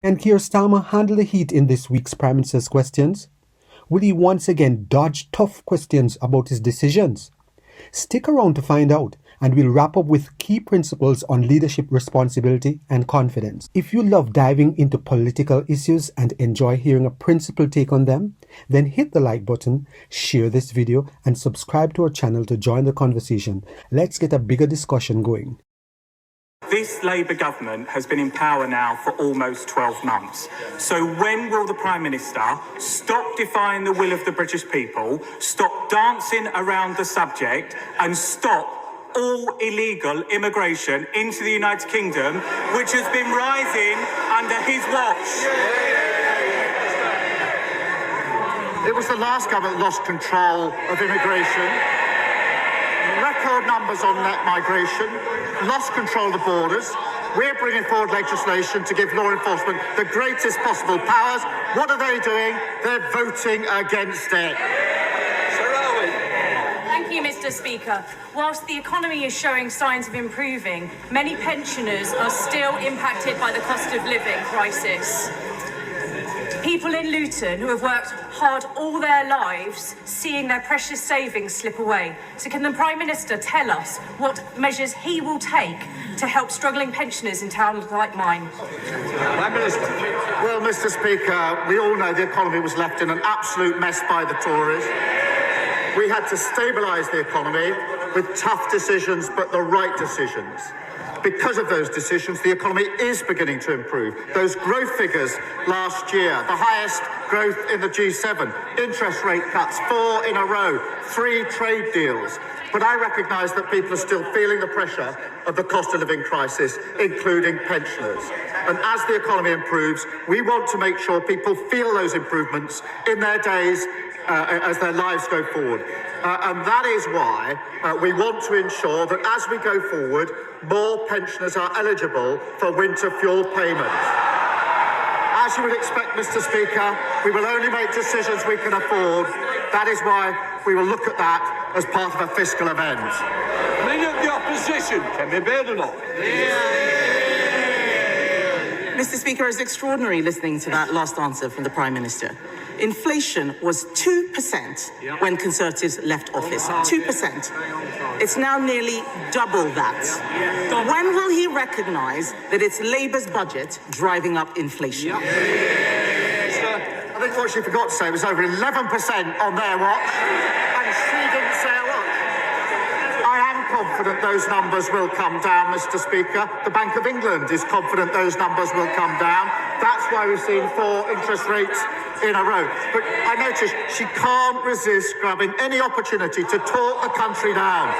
Can Keir Starmer handle the heat in this week's Prime Minister's questions? Will he once again dodge tough questions about his decisions? Stick around to find out, and we'll wrap up with key principles on leadership responsibility and confidence. If you love diving into political issues and enjoy hearing a principled take on them, then hit the like button, share this video, and subscribe to our channel to join the conversation. Let's get a bigger discussion going. This Labour government has been in power now for almost 12 months. So when will the Prime Minister stop defying the will of the British people, stop dancing around the subject, and stop all illegal immigration into the United Kingdom, which has been rising under his watch? It was the last government that lost control of immigration. Record numbers on net migration, lost control of the borders. We're bringing forward legislation to give law enforcement the greatest possible powers. What are they doing? They're voting against it. Thank you, Mr. Speaker. Whilst the economy is showing signs of improving, many pensioners are still impacted by the cost of living crisis. People in Luton who have worked hard all their lives, seeing their precious savings slip away. So can the Prime Minister tell us what measures he will take to help struggling pensioners in towns like mine? Prime Minister. Well, Mr. Speaker, we all know the economy was left in an absolute mess by the Tories. We had to stabilise the economy with tough decisions, but the right decisions. Because of those decisions, the economy is beginning to improve. Those growth figures last year, the highest growth in the G7, interest rate cuts, 4 in a row, 3 trade deals. But I recognise that people are still feeling the pressure of the cost of living crisis, including pensioners. And as the economy improves, we want to make sure people feel those improvements in their days as their lives go forward. And that is why we want to ensure that as we go forward, more pensioners are eligible for winter fuel payments. As you would expect, Mr. Speaker, we will only make decisions we can afford. That is why we will look at that as part of a fiscal event. Many of the opposition can be better or not. Mr. Speaker, it's extraordinary listening to that last answer from the Prime Minister. Inflation was 2% when Conservatives left office. 2%. It's now nearly double that. When will he recognise that it's Labour's budget driving up inflation? I think what she forgot to say was over 11% on their watch, and she didn't say a lot. I am confident those numbers will come down, Mr. Speaker. The Bank of England is confident those numbers will come down. That's why we've seen 4 interest rates in a row. But I notice she can't resist grabbing any opportunity to talk the country down.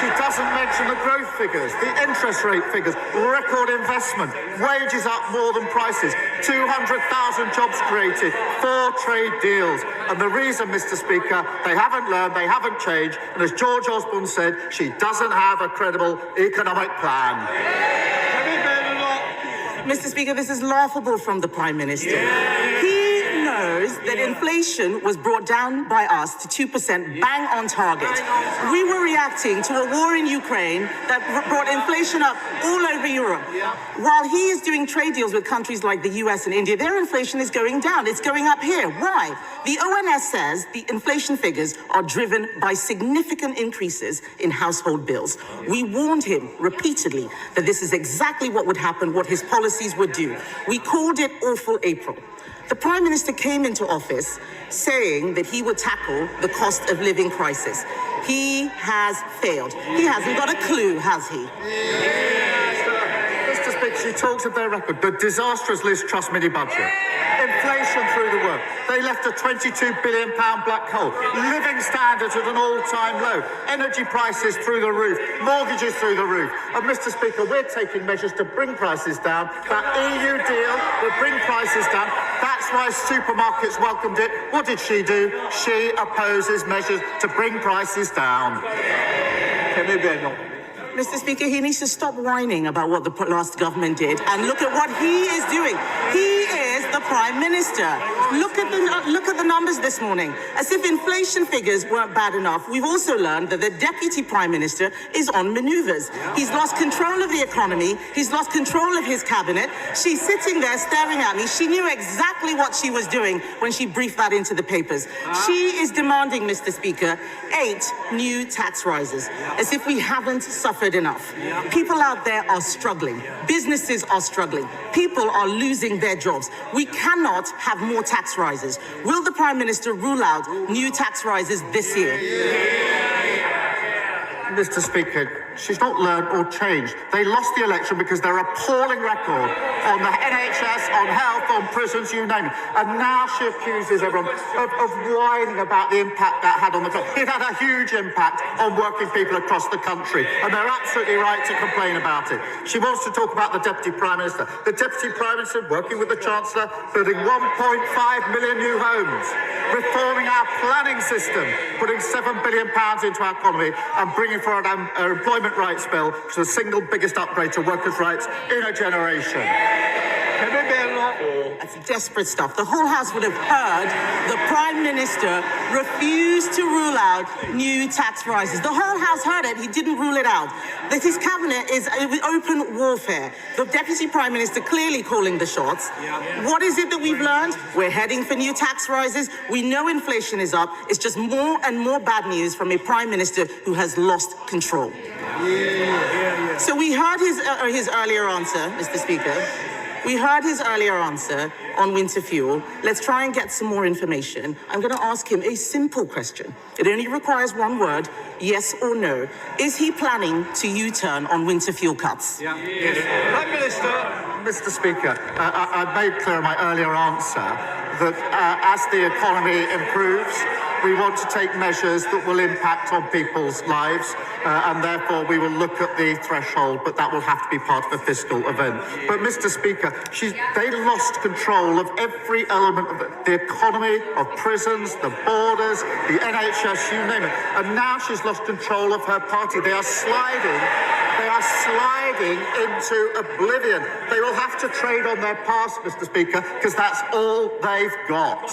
She doesn't mention the growth figures, the interest rate figures, record investment, wages up more than prices, 200,000 jobs created, 4 trade deals. And the reason, Mr. Speaker, they haven't learned, they haven't changed, and as George Osborne said, she doesn't have a credible economic plan. Mr. Speaker, this is laughable from the Prime Minister. He knows that inflation was brought down by us to 2%, bang on target. We were reacting to a war in Ukraine that brought inflation up all over Europe. While he is doing trade deals with countries like the US and India, their inflation is going down. It's going up here. Why? The ONS says the inflation figures are driven by significant increases in household bills. We warned him repeatedly that this is exactly what would happen, what his policies would do. We called it Awful April. The Prime Minister came into office saying that he would tackle the cost of living crisis. He has failed. He hasn't got a clue, has he? Mr. Speaker, she talks of their record, the disastrous Liz Truss mini-budget. Inflation through the roof. They left a £22 billion black hole. Living standards at an all-time low. Energy prices through the roof. Mortgages through the roof. And Mr. Speaker, we're taking measures to bring prices down. That EU deal will bring prices down. That's why supermarkets welcomed it. What did she do? She opposes measures to bring prices down. Mr. Speaker, he needs to stop whining about what the last government did and look at what he is doing. He is the Prime Minister. Look at the numbers this morning. As if inflation figures weren't bad enough, we've also learned that the Deputy Prime Minister is on manoeuvres. He's lost control of the economy. He's lost control of his cabinet. She's sitting there staring at me. She knew exactly what she was doing when she briefed that into the papers. She is demanding, Mr. Speaker, 8 new tax rises, as if we haven't suffered enough. People out there are struggling. Businesses are struggling. People are losing their jobs. We cannot have more tax rises. Will the Prime Minister rule out new tax rises this year? Mr. Speaker, she's not learned or changed. They lost the election because their appalling record on the NHS, on health, on prisons, you name it. And now she accuses everyone of whining about the impact that had on the country. It had a huge impact on working people across the country, and they're absolutely right to complain about it. She wants to talk about the Deputy Prime Minister. The Deputy Prime Minister, working with the Chancellor, building 1.5 million new homes, reforming our planning system, putting £7 billion into our economy, and bringing forward our employment rights bill, which is the single biggest upgrade to workers' rights in a generation. That's desperate stuff. The whole House would have heard the Prime Minister refuse to rule out new tax rises. The whole House heard it. He didn't rule it out. That his cabinet is open warfare. The Deputy Prime Minister clearly calling the shots. What is it that we've learned? We're heading for new tax rises. We know inflation is up. It's just more and more bad news from a Prime Minister who has lost control. So we heard his earlier answer, Mr. Speaker. We heard his earlier answer on winter fuel. Let's try and get some more information. I'm going to ask him a simple question. It only requires one word, yes or no. Is he planning to U-turn on winter fuel cuts? Prime Minister. Mr. Speaker, I made clear in my earlier answer that as the economy improves, we want to take measures that will impact on people's lives, and therefore we will look at the threshold, but that will have to be part of a fiscal event. But, Mr. Speaker, they lost control of every element of the economy, of prisons, the borders, the NHS, you name it. And now she's lost control of her party. They are sliding into oblivion. They will have to trade on their past, Mr. Speaker, because that's all they've got.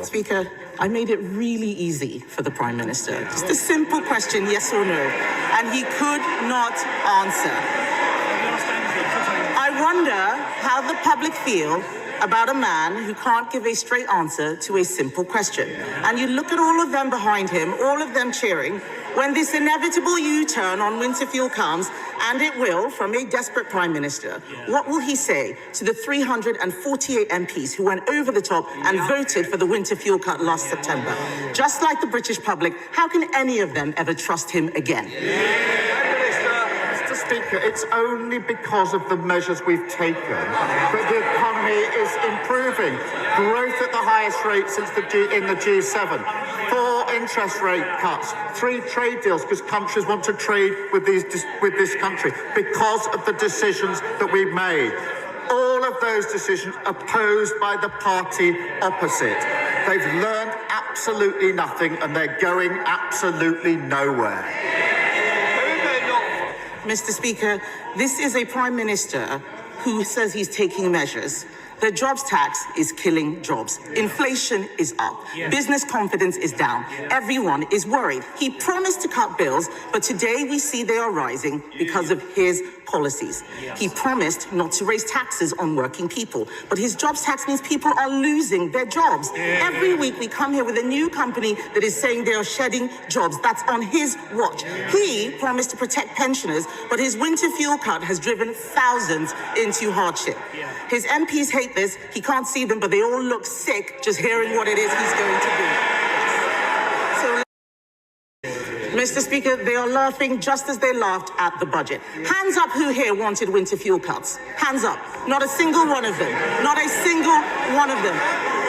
Speaker, I made it really easy for the Prime Minister. Just a simple question, yes or no. And he could not answer. I wonder how the public feel about a man who can't give a straight answer to a simple question. And you look at all of them behind him, all of them cheering, when this inevitable U-turn on winter fuel comes, and it will, from a desperate Prime Minister, what will he say to the 348 MPs who went over the top and voted for the winter fuel cut last September? Just like the British public, how can any of them ever trust him again? Mr. Speaker, it's only because of the measures we've taken that the economy is improving. Growth at the highest rate since in the G7. 4 interest rate cuts, 3 trade deals because countries want to trade with this country because of the decisions that we've made. All of those decisions opposed by the party opposite. They've learned absolutely nothing and they're going absolutely nowhere. Mr. Speaker, this is a Prime Minister who says he's taking measures. The jobs tax is killing jobs. Inflation is up. Business confidence is down. Everyone is worried. He promised to cut bills, but today we see they are rising because of his policies. He promised not to raise taxes on working people, but his jobs tax means people are losing their jobs. Every week we come here with a new company that is saying they are shedding jobs. That's on his watch. He promised to protect pensioners, but his winter fuel cut has driven thousands into hardship. His MPs hate this. He can't see them, but they all look sick just hearing what it is he's going to do. So, Mr. Speaker, they are laughing just as they laughed at the budget. Hands up who here wanted winter fuel cuts. Hands up. Not a single one of them. Not a single one of them.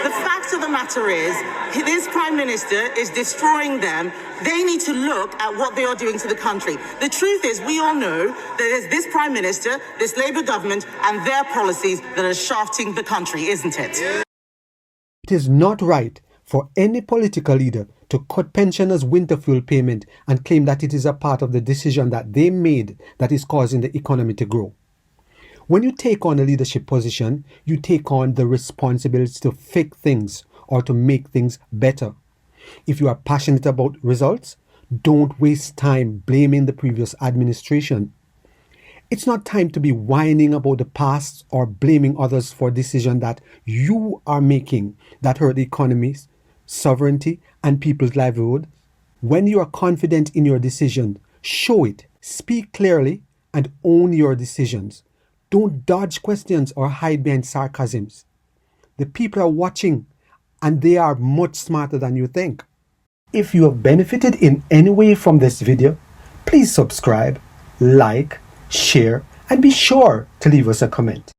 The fact of the matter is, this Prime Minister is destroying them. They need to look at what they are doing to the country. The truth is, we all know that it's this Prime Minister, this Labour government, and their policies that are shafting the country, isn't it? It is not right for any political leader to cut pensioners' winter fuel payment and claim that it is a part of the decision that they made that is causing the economy to grow. When you take on a leadership position, you take on the responsibility to fix things or to make things better. If you are passionate about results, don't waste time blaming the previous administration. It's not time to be whining about the past or blaming others for decisions that you are making that hurt the economy, sovereignty, and people's livelihood. When you are confident in your decision, show it, speak clearly, and own your decisions. Don't dodge questions or hide behind sarcasms. The people are watching, and they are much smarter than you think. If you have benefited in any way from this video, please subscribe, like, share, and be sure to leave us a comment.